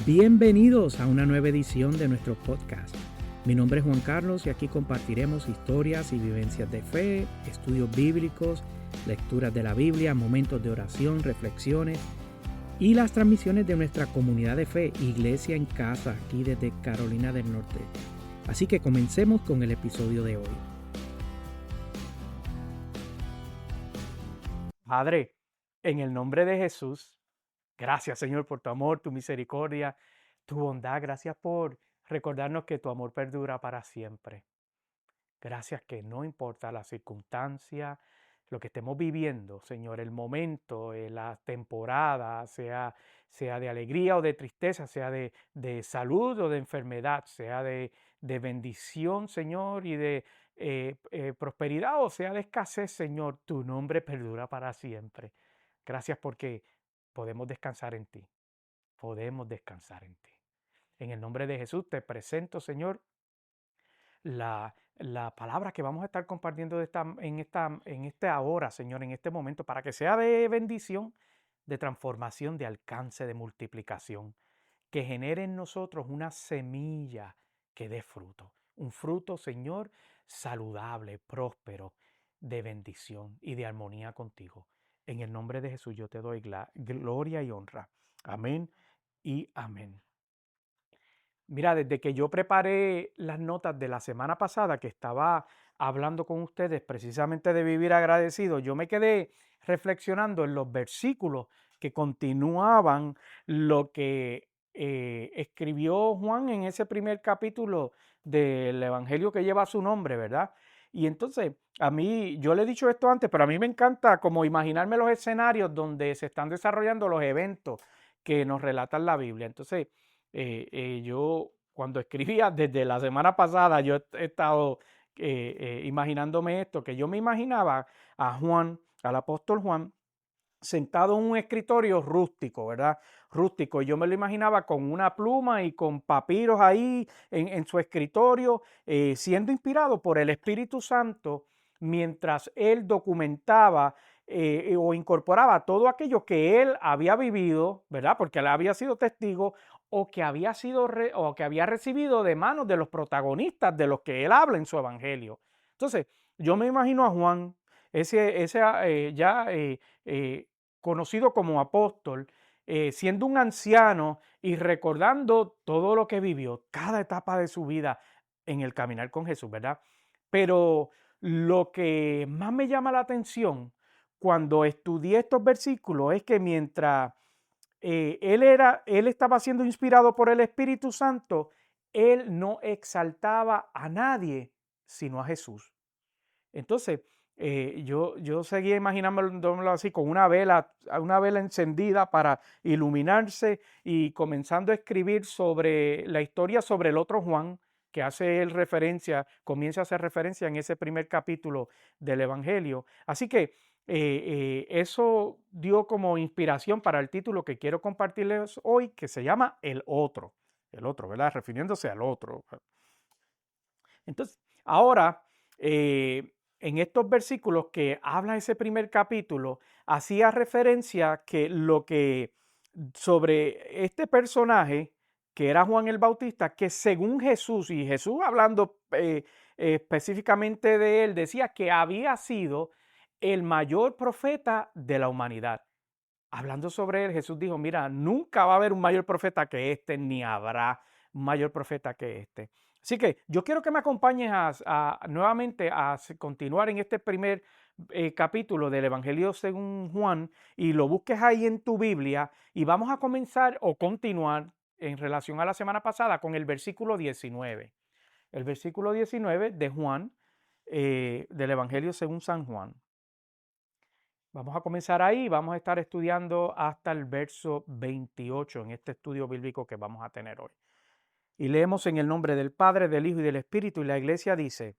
Bienvenidos a una nueva edición de nuestro podcast. Mi nombre es Juan Carlos y aquí compartiremos historias y vivencias de fe, estudios bíblicos, lecturas de la Biblia, momentos de oración, reflexiones y las transmisiones de nuestra comunidad de fe, Iglesia en Casa, aquí desde Carolina del Norte. Así que comencemos con el episodio de hoy. Padre, en el nombre de Jesús, gracias, Señor, por tu amor, tu misericordia, tu bondad. Gracias por recordarnos que tu amor perdura para siempre. Gracias que no importa la circunstancia, lo que estemos viviendo, Señor, el momento, la temporada, sea de alegría o de tristeza, sea de salud o de enfermedad, sea de bendición, Señor, y de prosperidad o sea de escasez, Señor, tu nombre perdura para siempre. Gracias porque podemos descansar en ti. Podemos descansar en ti. En el nombre de Jesús te presento, Señor, la palabra que vamos a estar compartiendo en esta hora, Señor, en este momento, para que sea de bendición, de transformación, de alcance, de multiplicación, que genere en nosotros una semilla que dé fruto. Un fruto, Señor, saludable, próspero, de bendición y de armonía contigo. En el nombre de Jesús yo te doy gloria y honra. Amén y amén. Mira, desde que yo preparé las notas de la semana pasada que estaba hablando con ustedes precisamente de vivir agradecido, yo me quedé reflexionando en los versículos que continuaban lo que escribió Juan en ese primer capítulo del Evangelio que lleva su nombre, ¿verdad? Y entonces, a mí, yo le he dicho esto antes, pero a mí me encanta como imaginarme los escenarios donde se están desarrollando los eventos que nos relatan la Biblia. Entonces, yo cuando escribía desde la semana pasada, yo he estado imaginándome esto, que yo me imaginaba a Juan, al apóstol Juan, sentado en un escritorio rústico, ¿verdad? Rústico. Yo me lo imaginaba con una pluma y con papiros ahí en su escritorio, siendo inspirado por el Espíritu Santo mientras él documentaba o incorporaba todo aquello que él había vivido, ¿verdad? Porque él había sido testigo o que había recibido de manos de los protagonistas de los que él habla en su evangelio. Entonces, yo me imagino a Juan, conocido como apóstol, siendo un anciano y recordando todo lo que vivió, cada etapa de su vida en el caminar con Jesús, ¿verdad? Pero lo que más me llama la atención cuando estudié estos versículos es que mientras él estaba siendo inspirado por el Espíritu Santo, él no exaltaba a nadie sino a Jesús. Entonces, yo seguía imaginándomelo así, con una vela encendida para iluminarse y comenzando a escribir sobre la historia sobre el otro Juan, que comienza a hacer referencia en ese primer capítulo del Evangelio. Así que eso dio como inspiración para el título que quiero compartirles hoy, que se llama El Otro, ¿verdad? Refiriéndose al otro. Entonces, ahora, en estos versículos que habla ese primer capítulo, hacía referencia que sobre este personaje, que era Juan el Bautista, que según Jesús, y Jesús hablando específicamente de él, decía que había sido el mayor profeta de la humanidad. Hablando sobre él, Jesús dijo, mira, nunca va a haber un mayor profeta que este, ni habrá un mayor profeta que este. Así que yo quiero que me acompañes nuevamente a continuar en este primer capítulo del Evangelio según Juan y lo busques ahí en tu Biblia y vamos a comenzar o continuar en relación a la semana pasada con el versículo 19. El versículo 19 de Juan, del Evangelio según San Juan. Vamos a comenzar ahí, vamos a estar estudiando hasta el verso 28 en este estudio bíblico que vamos a tener hoy. Y leemos en el nombre del Padre, del Hijo y del Espíritu, y la iglesia dice,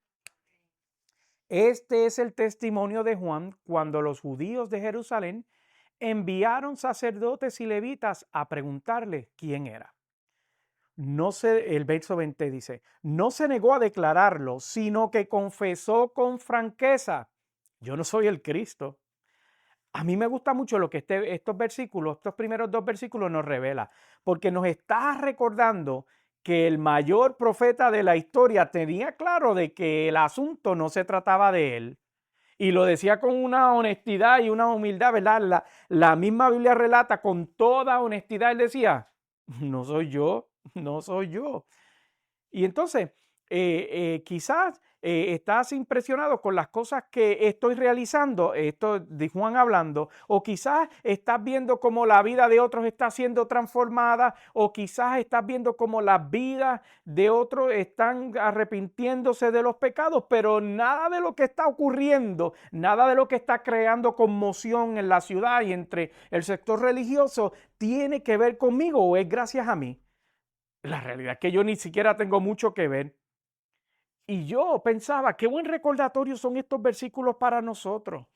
este es el testimonio de Juan cuando los judíos de Jerusalén enviaron sacerdotes y levitas a preguntarle quién era. El verso 20 dice, no se negó a declararlo, sino que confesó con franqueza, yo no soy el Cristo. A mí me gusta mucho lo que estos versículos, estos primeros dos versículos nos revela, porque nos está recordando que el mayor profeta de la historia tenía claro de que el asunto no se trataba de él. Y lo decía con una honestidad y una humildad, ¿verdad? La misma Biblia relata con toda honestidad, él decía, no soy yo, no soy yo. Y entonces, quizás estás impresionado con las cosas que estoy realizando, esto de Juan hablando, o quizás estás viendo cómo la vida de otros está siendo transformada, o quizás estás viendo cómo las vidas de otros están arrepintiéndose de los pecados, pero nada de lo que está ocurriendo, nada de lo que está creando conmoción en la ciudad y entre el sector religioso tiene que ver conmigo o es gracias a mí. La realidad es que yo ni siquiera tengo mucho que ver. Y yo pensaba, qué buen recordatorio son estos versículos para nosotros,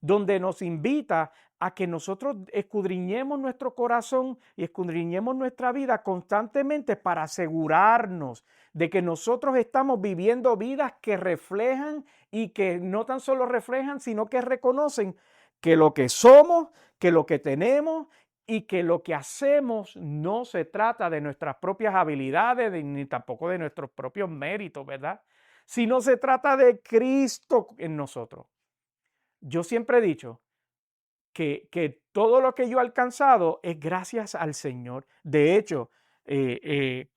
donde nos invita a que nosotros escudriñemos nuestro corazón y escudriñemos nuestra vida constantemente para asegurarnos de que nosotros estamos viviendo vidas que reflejan y que no tan solo reflejan, sino que reconocen que lo que somos, que lo que tenemos y que lo que hacemos no se trata de nuestras propias habilidades ni tampoco de nuestros propios méritos, ¿verdad? Sino se trata de Cristo en nosotros. Yo siempre he dicho que todo lo que yo he alcanzado es gracias al Señor. De hecho, eh, eh,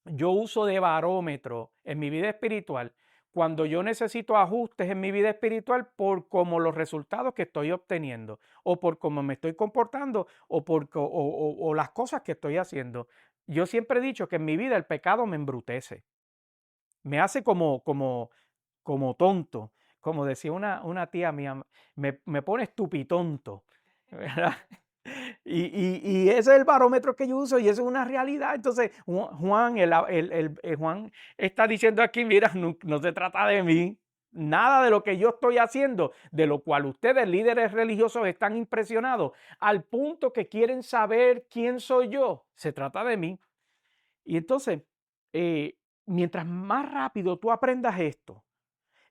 yo uso de barómetro en mi vida espiritual cuando yo necesito ajustes en mi vida espiritual por como los resultados que estoy obteniendo o por cómo me estoy comportando o las cosas que estoy haciendo. Yo siempre he dicho que en mi vida el pecado me embrutece, me hace como tonto. Como decía una tía mía, me pone estupitonto, ¿verdad? Y ese es el barómetro que yo uso y eso es una realidad. Entonces, Juan, Juan está diciendo aquí, mira, no se trata de mí, nada de lo que yo estoy haciendo, de lo cual ustedes, líderes religiosos, están impresionados, al punto que quieren saber quién soy yo, se trata de mí. Y entonces, mientras más rápido tú aprendas esto,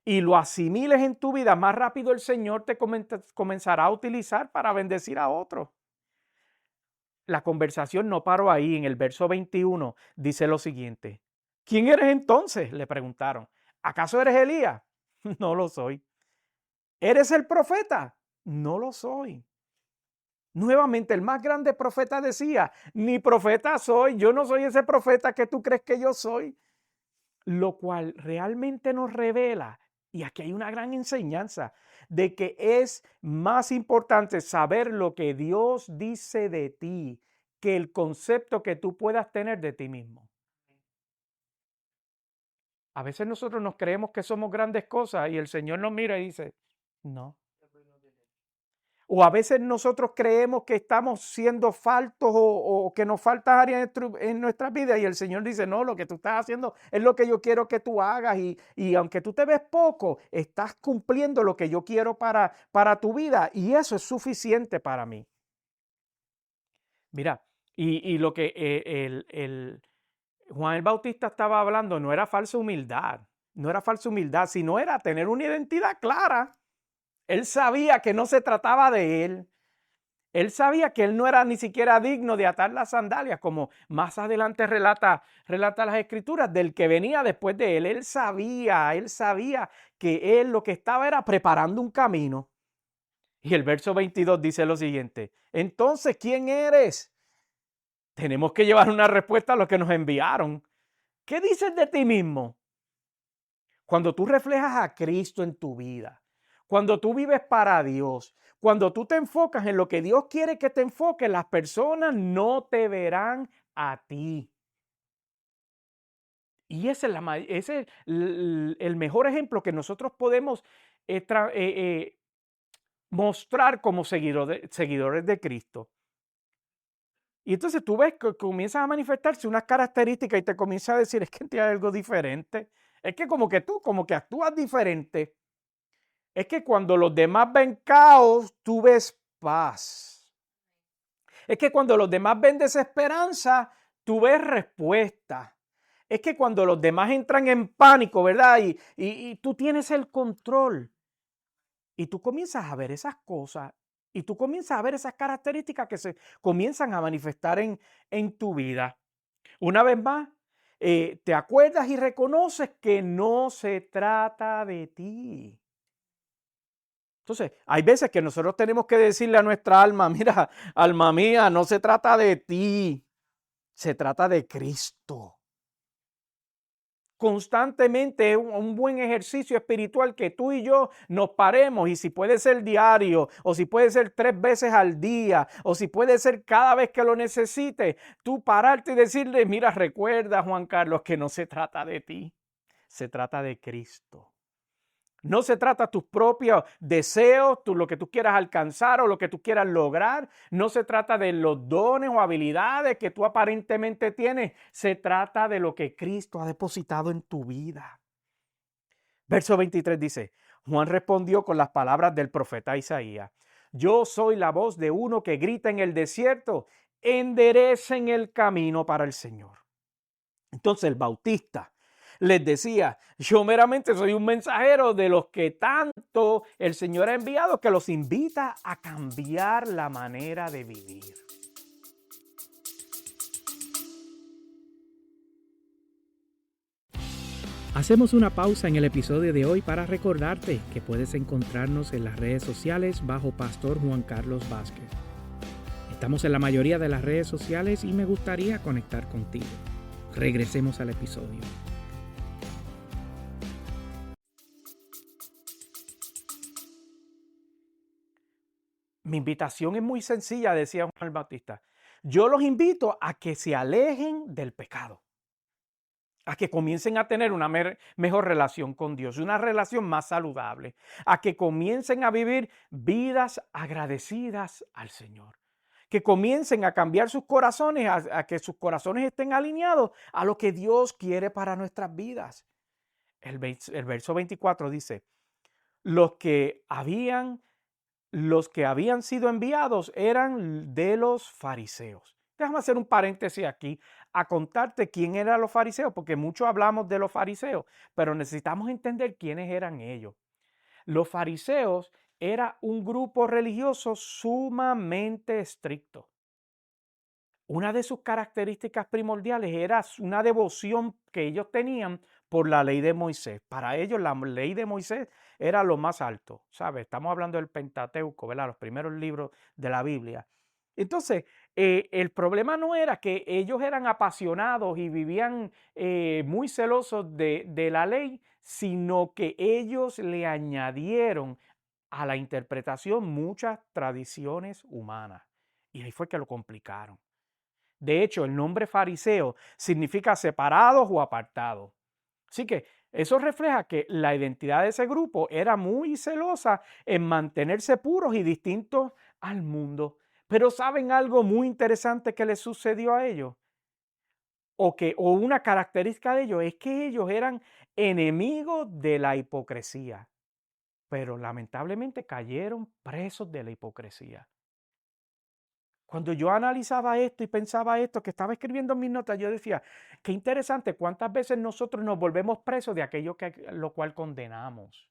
y lo asimiles en tu vida, más rápido el Señor te comenzará a utilizar para bendecir a otros. La conversación no paró ahí. En el verso 21 dice lo siguiente. ¿Quién eres entonces? Le preguntaron. ¿Acaso eres Elías? No lo soy. ¿Eres el profeta? No lo soy. Nuevamente, el más grande profeta decía, ni profeta soy, yo no soy ese profeta que tú crees que yo soy. Lo cual realmente nos revela, y aquí hay una gran enseñanza, de que es más importante saber lo que Dios dice de ti que el concepto que tú puedas tener de ti mismo. A veces nosotros nos creemos que somos grandes cosas y el Señor nos mira y dice, no. O a veces nosotros creemos que estamos siendo faltos o que nos falta área en nuestras vidas y el Señor dice, no, lo que tú estás haciendo es lo que yo quiero que tú hagas y aunque tú te ves poco, estás cumpliendo lo que yo quiero para tu vida y eso es suficiente para mí. Mira, y lo que Juan el Bautista estaba hablando no era falsa humildad, no era falsa humildad, sino era tener una identidad clara. Él sabía que no se trataba de él. Él sabía que él no era ni siquiera digno de atar las sandalias, como más adelante relata las escrituras, del que venía después de él. Él sabía que él lo que estaba era preparando un camino. Y el verso 22 dice lo siguiente, entonces, ¿quién eres? Tenemos que llevar una respuesta a los que nos enviaron. ¿Qué dices de ti mismo? Cuando tú reflejas a Cristo en tu vida, cuando tú vives para Dios, cuando tú te enfocas en lo que Dios quiere que te enfoques, las personas no te verán a ti. Y ese es el mejor ejemplo que nosotros podemos mostrar como seguidores de Cristo. Y entonces tú ves que comienzan a manifestarse unas características y te comienza a decir, es que hay algo diferente. Es que como que tú, como que actúas diferente. Es que cuando los demás ven caos, tú ves paz. Es que cuando los demás ven desesperanza, tú ves respuesta. Es que cuando los demás entran en pánico, ¿verdad? Y tú tienes el control. Y tú comienzas a ver esas cosas Y tú comienzas a ver esas características que se comienzan a manifestar en tu vida. Una vez más, te acuerdas y reconoces que no se trata de ti. Entonces, hay veces que nosotros tenemos que decirle a nuestra alma, mira, alma mía, no se trata de ti, se trata de Cristo. Constantemente es un buen ejercicio espiritual que tú y yo nos paremos, y si puede ser diario, o si puede ser 3 veces al día, o si puede ser cada vez que lo necesites, tú pararte y decirle, mira, recuerda, Juan Carlos, que no se trata de ti, se trata de Cristo. No se trata de tus propios deseos, lo que tú quieras alcanzar o lo que tú quieras lograr. No se trata de los dones o habilidades que tú aparentemente tienes. Se trata de lo que Cristo ha depositado en tu vida. Verso 23 dice, Juan respondió con las palabras del profeta Isaías. Yo soy la voz de uno que grita en el desierto, enderecen el camino para el Señor. Entonces el Bautista les decía, yo meramente soy un mensajero de los que tanto el Señor ha enviado, que los invita a cambiar la manera de vivir. Hacemos una pausa en el episodio de hoy para recordarte que puedes encontrarnos en las redes sociales bajo Pastor Juan Carlos Vázquez. Estamos en la mayoría de las redes sociales y me gustaría conectar contigo. Regresemos al episodio. Mi invitación es muy sencilla, decía Juan el Bautista. Yo los invito a que se alejen del pecado, a que comiencen a tener una mejor relación con Dios, una relación más saludable, a que comiencen a vivir vidas agradecidas al Señor, que comiencen a cambiar sus corazones, a que sus corazones estén alineados a lo que Dios quiere para nuestras vidas. El verso 24 dice, los que habían sido enviados eran de los fariseos. Déjame hacer un paréntesis aquí a contarte quién eran los fariseos, porque mucho hablamos de los fariseos, pero necesitamos entender quiénes eran ellos. Los fariseos era un grupo religioso sumamente estricto. Una de sus características primordiales era una devoción que ellos tenían por la ley de Moisés. Para ellos la ley de Moisés era lo más alto, ¿sabes? Estamos hablando del Pentateuco, ¿verdad? Los primeros libros de la Biblia. Entonces, el problema no era que ellos eran apasionados y vivían muy celosos de la ley, sino que ellos le añadieron a la interpretación muchas tradiciones humanas. Y ahí fue que lo complicaron. De hecho, el nombre fariseo significa separados o apartados. Así que eso refleja que la identidad de ese grupo era muy celosa en mantenerse puros y distintos al mundo. Pero ¿saben algo muy interesante que les sucedió a ellos? O una característica de ellos es que ellos eran enemigos de la hipocresía. Pero lamentablemente cayeron presos de la hipocresía. Cuando yo analizaba esto y pensaba esto, que estaba escribiendo en mis notas, yo decía, qué interesante cuántas veces nosotros nos volvemos presos de aquello lo cual condenamos.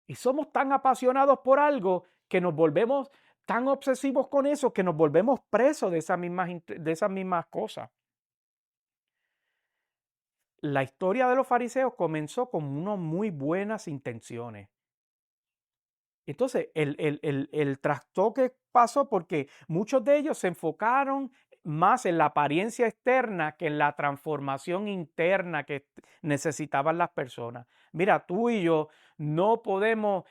Y somos tan apasionados por algo que nos volvemos tan obsesivos con eso que nos volvemos presos de esas mismas cosas. La historia de los fariseos comenzó con unas muy buenas intenciones. Entonces, el trastoque pasó porque muchos de ellos se enfocaron más en la apariencia externa que en la transformación interna que necesitaban las personas. Mira, tú y yo no podemos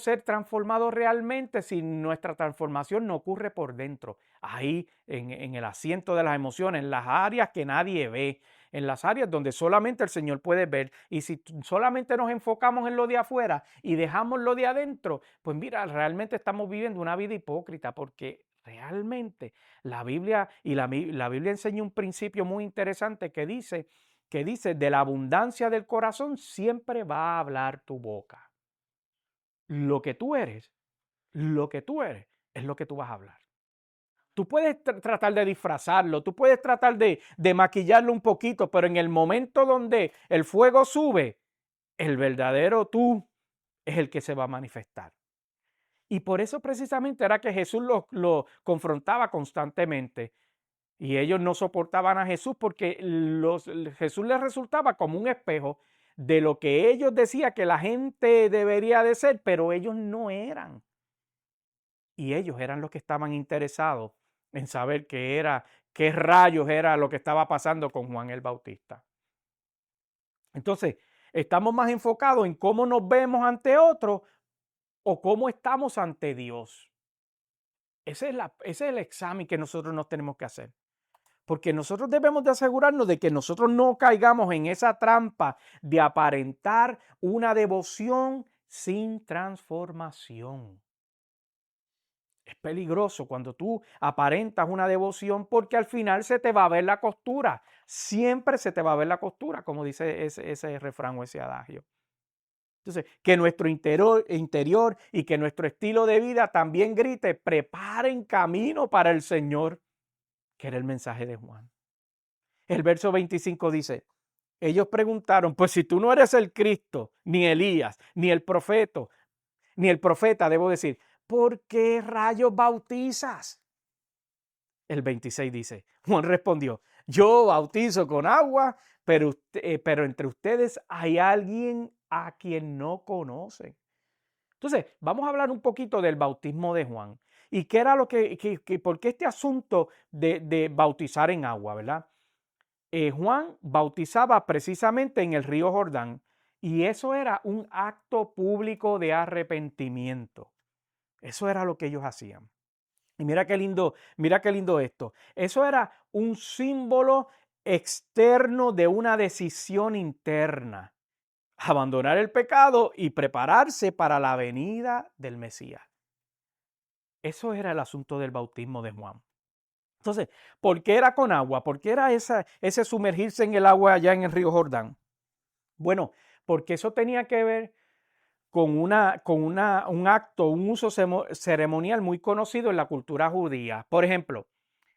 ser transformados realmente si nuestra transformación no ocurre por dentro, ahí en el asiento de las emociones, en las áreas que nadie ve, en las áreas donde solamente el Señor puede ver. Y si solamente nos enfocamos en lo de afuera y dejamos lo de adentro, pues mira, realmente estamos viviendo una vida hipócrita, porque realmente la Biblia enseña un principio muy interesante que dice, de la abundancia del corazón siempre va a hablar tu boca. Lo que tú eres es lo que tú vas a hablar. Tú puedes tratar de disfrazarlo, tú puedes tratar de maquillarlo un poquito, pero en el momento donde el fuego sube, el verdadero tú es el que se va a manifestar. Y por eso precisamente era que Jesús lo confrontaba constantemente. Y ellos no soportaban a Jesús porque Jesús les resultaba como un espejo de lo que ellos decían que la gente debería de ser, pero ellos no eran. Y ellos eran los que estaban interesados en saber qué rayos era lo que estaba pasando con Juan el Bautista. Entonces, estamos más enfocados en cómo nos vemos ante otros o cómo estamos ante Dios. Ese es el examen que nosotros nos tenemos que hacer. Porque nosotros debemos de asegurarnos de que nosotros no caigamos en esa trampa de aparentar una devoción sin transformación. Es peligroso cuando tú aparentas una devoción porque al final se te va a ver la costura. Siempre se te va a ver la costura, como dice ese refrán o ese adagio. Entonces, que nuestro interior y que nuestro estilo de vida también grite, preparen camino para el Señor, que era el mensaje de Juan. El verso 25 dice, ellos preguntaron, pues si tú no eres el Cristo, ni Elías, ni el profeta, debo decir, ¿por qué rayos bautizas? El 26 dice, Juan respondió, yo bautizo con agua, pero entre ustedes hay alguien a quien no conocen. Entonces, vamos a hablar un poquito del bautismo de Juan. ¿Y qué era por qué este asunto de bautizar en agua, verdad? Juan bautizaba precisamente en el río Jordán y eso era un acto público de arrepentimiento. Eso era lo que ellos hacían. Y mira qué lindo esto. Eso era un símbolo externo de una decisión interna. Abandonar el pecado y prepararse para la venida del Mesías. Eso era el asunto del bautismo de Juan. Entonces, ¿por qué era con agua? ¿Por qué era ese sumergirse en el agua allá en el río Jordán? Bueno, porque eso tenía que ver con un acto, un uso ceremonial muy conocido en la cultura judía. Por ejemplo,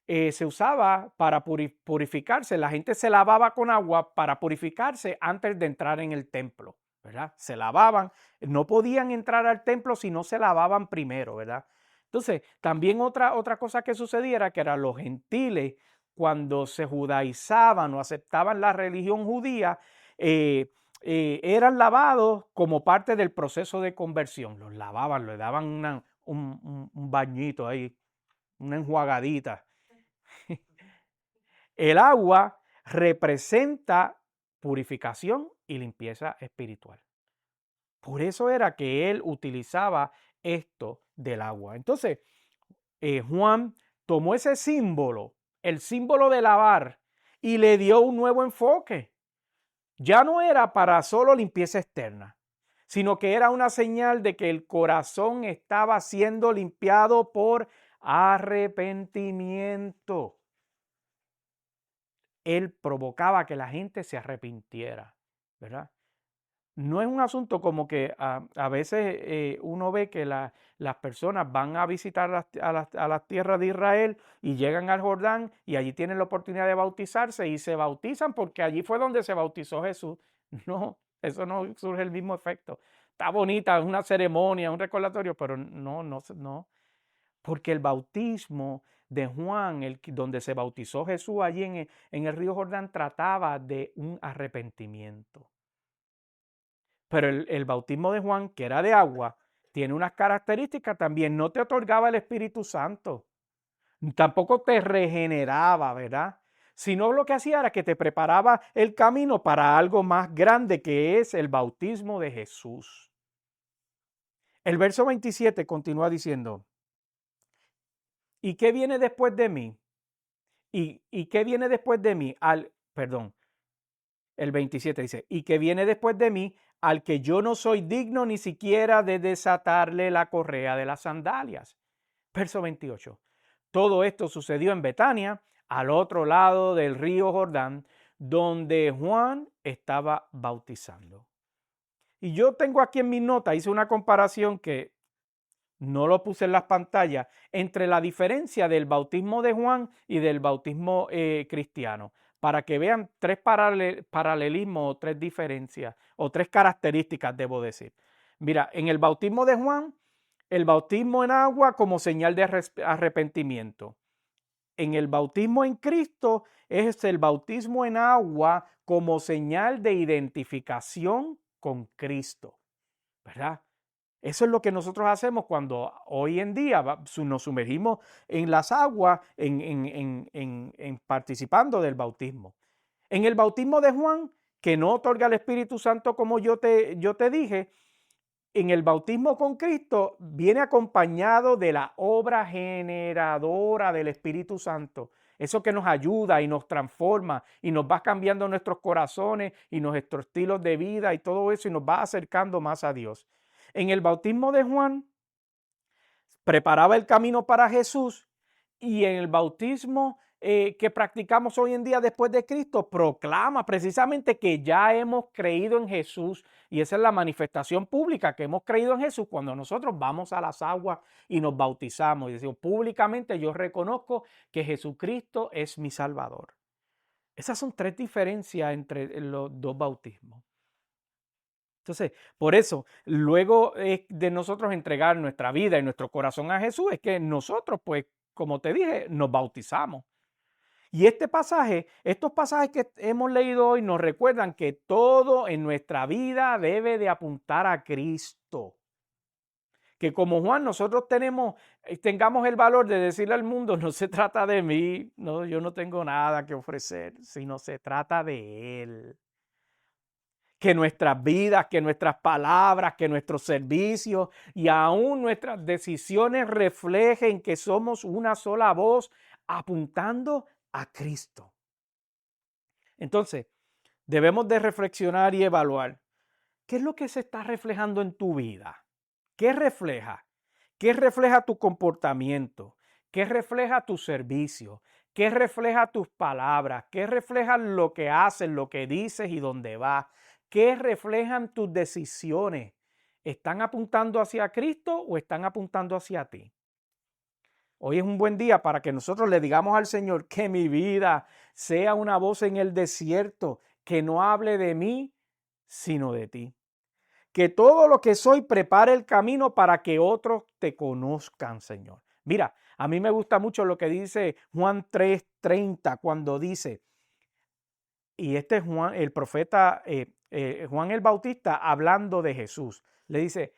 se usaba para purificarse. La gente se lavaba con agua para purificarse antes de entrar en el templo, ¿verdad? Se lavaban, no podían entrar al templo si no se lavaban primero, ¿verdad? Entonces, también otra cosa que sucediera que eran los gentiles, cuando se judaizaban o aceptaban la religión judía, eran lavados como parte del proceso de conversión. Los lavaban, le daban un bañito ahí, una enjuagadita. El agua representa purificación y limpieza espiritual. Por eso era que él utilizaba esto del agua. Entonces, Juan tomó ese símbolo, el símbolo de lavar, y le dio un nuevo enfoque. Ya no era para solo limpieza externa, sino que era una señal de que el corazón estaba siendo limpiado por arrepentimiento. Él provocaba que la gente se arrepintiera, ¿verdad? No es un asunto como que a veces uno ve que las personas van a visitar a las tierras de Israel y llegan al Jordán y allí tienen la oportunidad de bautizarse y se bautizan porque allí fue donde se bautizó Jesús. No, eso no surge el mismo efecto. Está bonita, es una ceremonia, un recordatorio, pero no. Porque el bautismo de Juan, donde se bautizó Jesús allí en el río Jordán, trataba de un arrepentimiento. Pero el bautismo de Juan, que era de agua, tiene unas características también. No te otorgaba el Espíritu Santo. Tampoco te regeneraba, ¿verdad? Sino lo que hacía era que te preparaba el camino para algo más grande, que es el bautismo de Jesús. El verso 27 continúa diciendo, ¿y qué viene después de mí? ¿Y qué viene después de mí? El 27 dice, ¿y qué viene después de mí? Al que yo no soy digno ni siquiera de desatarle la correa de las sandalias. Verso 28. Todo esto sucedió en Betania, al otro lado del río Jordán, donde Juan estaba bautizando. Y yo tengo aquí en mi nota, hice una comparación que no lo puse en las pantallas, entre la diferencia del bautismo de Juan y del bautismo cristiano, para que vean tres paralelismos o tres diferencias, o tres características, debo decir. Mira, en el bautismo de Juan, el bautismo en agua como señal de arrepentimiento. En el bautismo en Cristo es el bautismo en agua como señal de identificación con Cristo, ¿verdad? Eso es lo que nosotros hacemos cuando hoy en día nos sumergimos en las aguas, en participando del bautismo. En el bautismo de Juan, que no otorga el Espíritu Santo como yo te dije, en el bautismo con Cristo viene acompañado de la obra generadora del Espíritu Santo. Eso que nos ayuda y nos transforma y nos va cambiando nuestros corazones y nuestros estilos de vida y todo eso y nos va acercando más a Dios. En el bautismo de Juan preparaba el camino para Jesús y en el bautismo que practicamos hoy en día después de Cristo proclama precisamente que ya hemos creído en Jesús y esa es la manifestación pública que hemos creído en Jesús cuando nosotros vamos a las aguas y nos bautizamos y decimos públicamente yo reconozco que Jesucristo es mi Salvador. Esas son tres diferencias entre los dos bautismos. Entonces, por eso, luego de nosotros entregar nuestra vida y nuestro corazón a Jesús, es que nosotros, pues, como te dije, nos bautizamos. Y estos pasajes que hemos leído hoy nos recuerdan que todo en nuestra vida debe de apuntar a Cristo. Que como Juan nosotros tengamos el valor de decirle al mundo, no se trata de mí, no, yo no tengo nada que ofrecer, sino se trata de Él. Que nuestras vidas, que nuestras palabras, que nuestros servicios y aún nuestras decisiones reflejen que somos una sola voz apuntando a Cristo. Entonces, debemos de reflexionar y evaluar qué es lo que se está reflejando en tu vida. ¿Qué refleja? ¿Qué refleja tu comportamiento? ¿Qué refleja tu servicio? ¿Qué refleja tus palabras? ¿Qué refleja lo que haces, lo que dices y dónde vas? ¿Qué reflejan tus decisiones? ¿Están apuntando hacia Cristo o están apuntando hacia ti? Hoy es un buen día para que nosotros le digamos al Señor que mi vida sea una voz en el desierto, que no hable de mí, sino de ti. Que todo lo que soy prepare el camino para que otros te conozcan, Señor. Mira, a mí me gusta mucho lo que dice Juan 3:30 cuando dice, y este es Juan, el profeta Juan el Bautista hablando de Jesús. Le dice,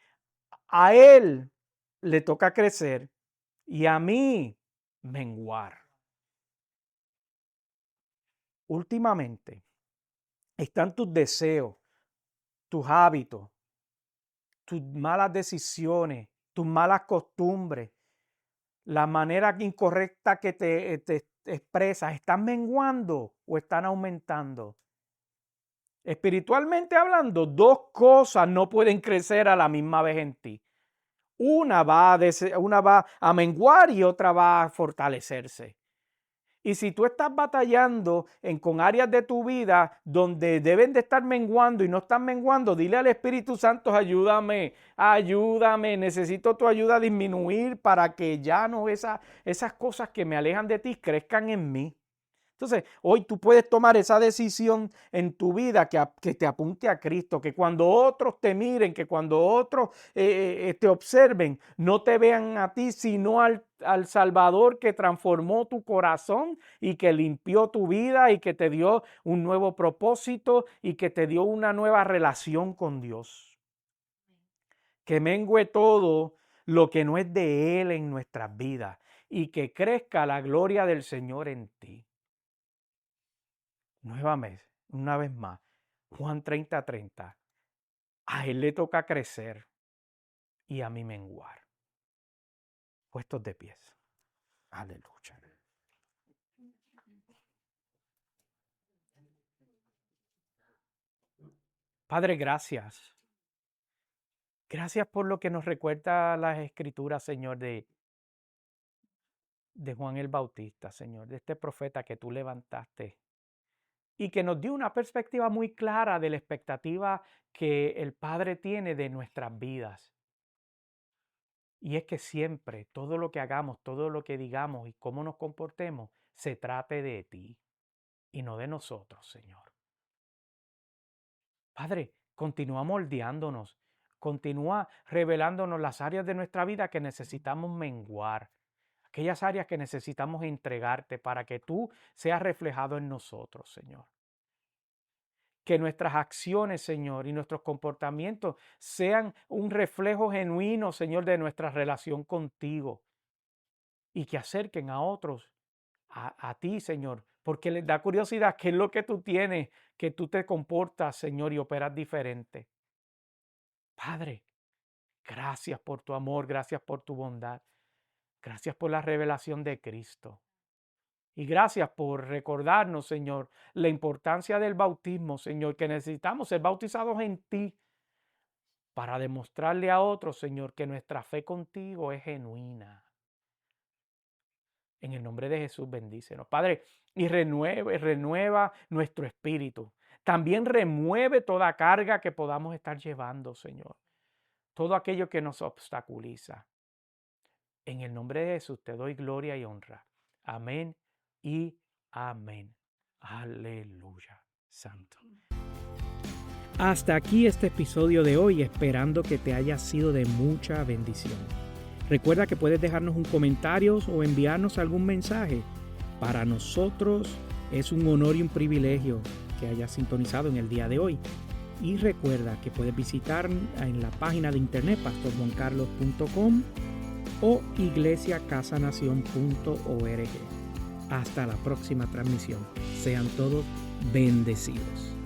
a él le toca crecer y a mí menguar. Últimamente están tus deseos, tus hábitos, tus malas decisiones, tus malas costumbres, la manera incorrecta que te expresas, ¿están menguando o están aumentando? Espiritualmente hablando, dos cosas no pueden crecer a la misma vez en ti. Una va a menguar y otra va a fortalecerse. Y si tú estás batallando con áreas de tu vida donde deben de estar menguando y no están menguando, dile al Espíritu Santo, ayúdame, ayúdame, necesito tu ayuda a disminuir para que ya no esas cosas que me alejan de ti crezcan en mí. Entonces, hoy tú puedes tomar esa decisión en tu vida que te apunte a Cristo, que cuando otros te miren, que cuando otros te observen, no te vean a ti, sino al Salvador que transformó tu corazón y que limpió tu vida y que te dio un nuevo propósito y que te dio una nueva relación con Dios. Que mengue todo lo que no es de Él en nuestras vidas y que crezca la gloria del Señor en ti. Nuevamente, una vez más, Juan 30:30. A él le toca crecer y a mí menguar. Puestos de pies. Aleluya. Padre, gracias. Gracias por lo que nos recuerda las escrituras, Señor, de Juan el Bautista, Señor, de este profeta que tú levantaste y que nos dio una perspectiva muy clara de la expectativa que el Padre tiene de nuestras vidas. Y es que siempre, todo lo que hagamos, todo lo que digamos y cómo nos comportemos, se trate de ti y no de nosotros, Señor. Padre, continúa moldeándonos. Continúa revelándonos las áreas de nuestra vida que necesitamos menguar, aquellas áreas que necesitamos entregarte para que tú seas reflejado en nosotros, Señor. Que nuestras acciones, Señor, y nuestros comportamientos sean un reflejo genuino, Señor, de nuestra relación contigo y que acerquen a otros a ti, Señor, porque les da curiosidad qué es lo que tú tienes, que tú te comportas, Señor, y operas diferente. Padre, gracias por tu amor, gracias por tu bondad, gracias por la revelación de Cristo. Y gracias por recordarnos, Señor, la importancia del bautismo, Señor, que necesitamos ser bautizados en ti para demostrarle a otros, Señor, que nuestra fe contigo es genuina. En el nombre de Jesús, bendícenos, Padre, y renueva nuestro espíritu. También remueve toda carga que podamos estar llevando, Señor. Todo aquello que nos obstaculiza. En el nombre de Jesús te doy gloria y honra. Amén y amén. Aleluya, Santo. Hasta aquí este episodio de hoy, esperando que te haya sido de mucha bendición. Recuerda que puedes dejarnos un comentario o enviarnos algún mensaje. Para nosotros es un honor y un privilegio que hayas sintonizado en el día de hoy. Y recuerda que puedes visitar en la página de internet pastorjuancarlos.com o iglesiacasanacion.org. Hasta la próxima transmisión. Sean todos bendecidos.